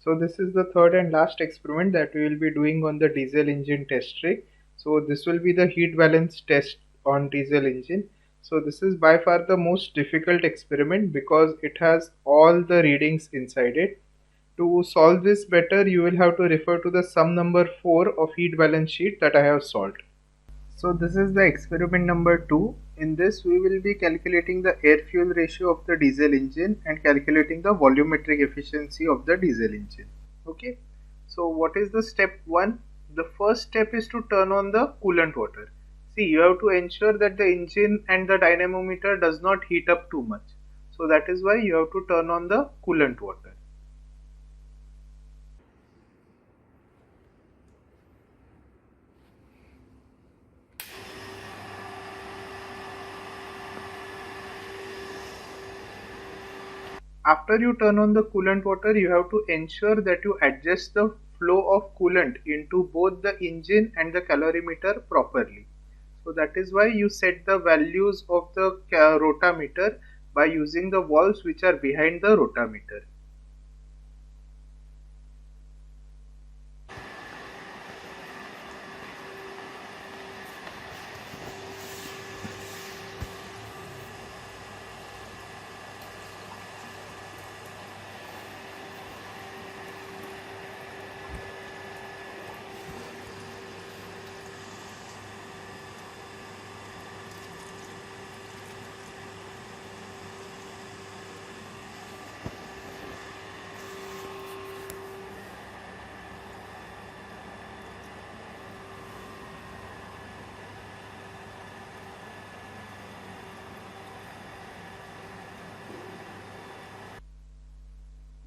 So this is the third and last experiment that we will be doing on the diesel engine test rig. So this will be the heat balance test on diesel engine. So this is by far the most difficult experiment because it has all the readings inside it. To solve this better, you will have to refer to the sum number 4 of heat balance sheet that I have solved. So this is the experiment number 2. In this we will be calculating the air fuel ratio of the diesel engine and calculating the volumetric efficiency of the diesel engine. Okay. So what is the step 1? The first step is to turn on the coolant water. See, you have to ensure that the engine and the dynamometer does not heat up too much. So that is why you have to turn on the coolant water. After you turn on the coolant water, you have to ensure that you adjust the flow of coolant into both the engine and the calorimeter properly. So that is why you set the values of the rotameter by using the valves which are behind the rotameter.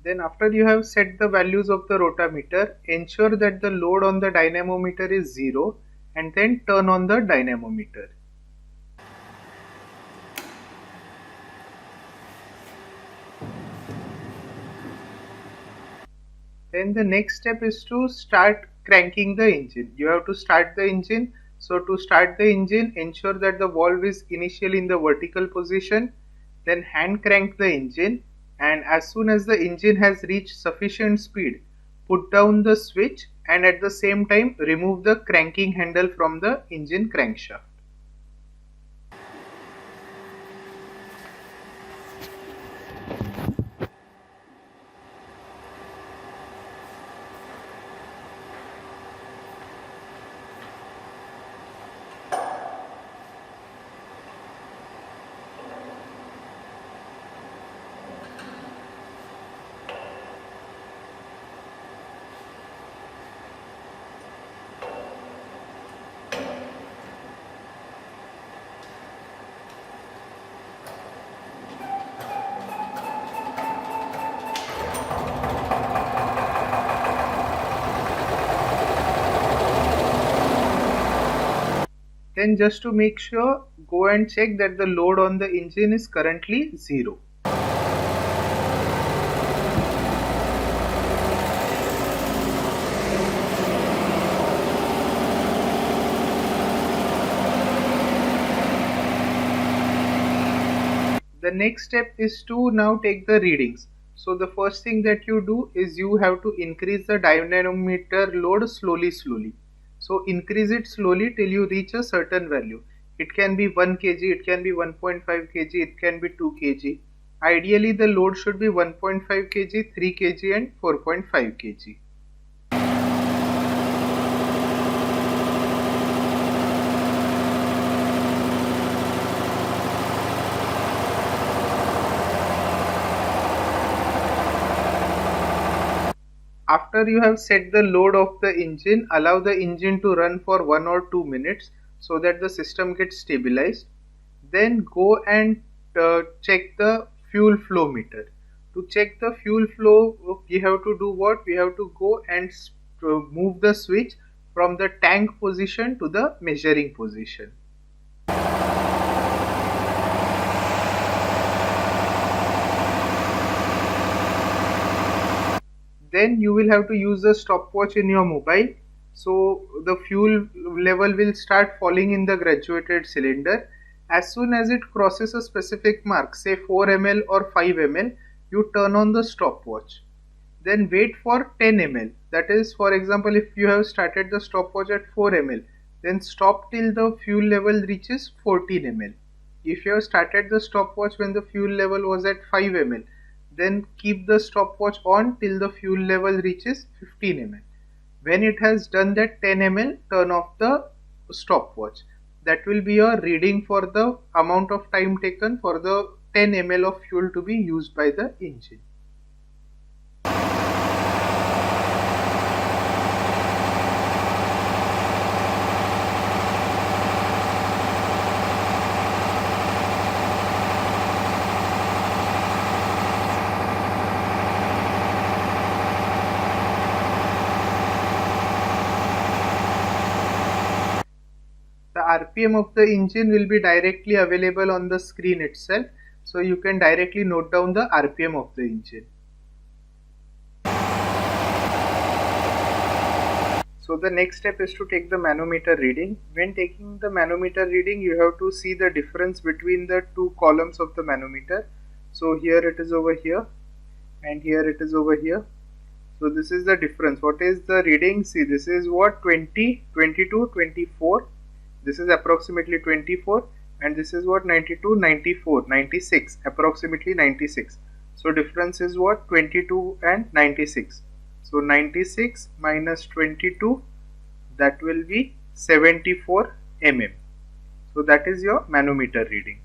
Then after you have set the values of the rotameter, ensure that the load on the dynamometer is 0 and then turn on the dynamometer. Then the next step is to start cranking the engine. You have to start the engine. So to start the engine, ensure that the valve is initially in the vertical position. Then hand crank the engine, and as soon as the engine has reached sufficient speed, put down the switch and at the same time remove the cranking handle from the engine crankshaft. Then just to make sure, go and check that the load on the engine is currently 0. The next step is to now take the readings. So the first thing that you do is you have to increase the dynamometer load slowly. So increase it slowly till you reach a certain value. It can be 1 kg, it can be 1.5 kg, it can be 2 kg. Ideally the load should be 1.5 kg, 3 kg and 4.5 kg. After you have set the load of the engine, allow the engine to run for 1 or 2 minutes so that the system gets stabilized. Then go and check the fuel flow meter. To check the fuel flow, we have to do what? We have to go and move the switch from the tank position to the measuring position. Then you will have to use the stopwatch in your mobile. So the fuel level will start falling in the graduated cylinder. As soon as it crosses a specific mark, say 4 ml or 5 ml, you turn on the stopwatch. then wait for 10 ml. That is, for example, if you have started the stopwatch at 4 ml, then stop till the fuel level reaches 14 ml. If you have started the stopwatch when the fuel level was at 5 ml, then keep the stopwatch on till the fuel level reaches 15 ml. When it has done that 10 ml, turn off the stopwatch. That will be your reading for the amount of time taken for the 10 ml of fuel to be used by the engine. The RPM of the engine will be directly available on the screen itself, so you can directly note down the RPM of the engine. So the next step is to take the manometer reading. When taking the manometer reading, you have to see the difference between the two columns of the manometer. So here it is over here and here it is over here. So this is the difference. What is the reading? See, this is what, 20, 22, 24. This is approximately 24, and this is what, 92, 94, 96, approximately 96. So difference is what, 22 and 96. So 96 minus 22, that will be 74 mm. So that is your manometer reading.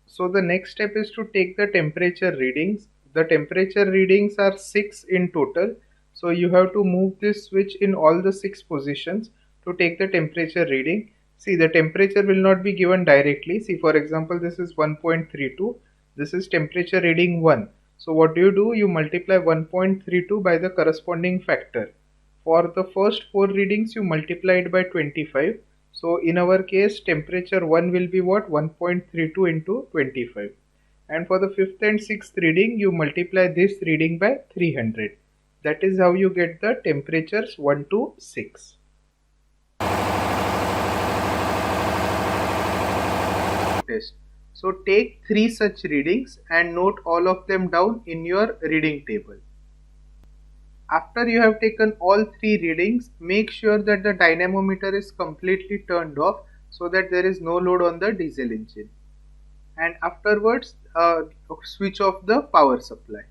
So the next step is to take the temperature readings. The temperature readings are 6 in total. So you have to move this switch in all the 6 positions to take the temperature reading. See, the temperature will not be given directly. See, for example, this is 1.32. This is temperature reading 1. So what do? You multiply 1.32 by the corresponding factor. For the first 4 readings, you multiply it by 25. So in our case, temperature 1 will be what? 1.32 into 25. And for the 5th and 6th reading, you multiply this reading by 300. That is how you get the temperatures 1 to 6. Test. So take 3 such readings and note all of them down in your reading table. After you have taken all 3 readings, make sure that the dynamometer is completely turned off so that there is no load on the diesel engine. And afterwards, switch off the power supply.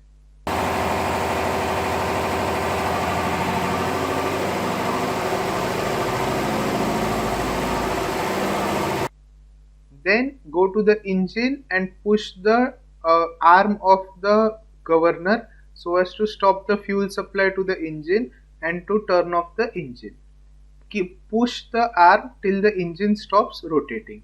Then go to the engine and push the arm of the governor so as to stop the fuel supply to the engine and to turn off the engine. Push the arm till the engine stops rotating.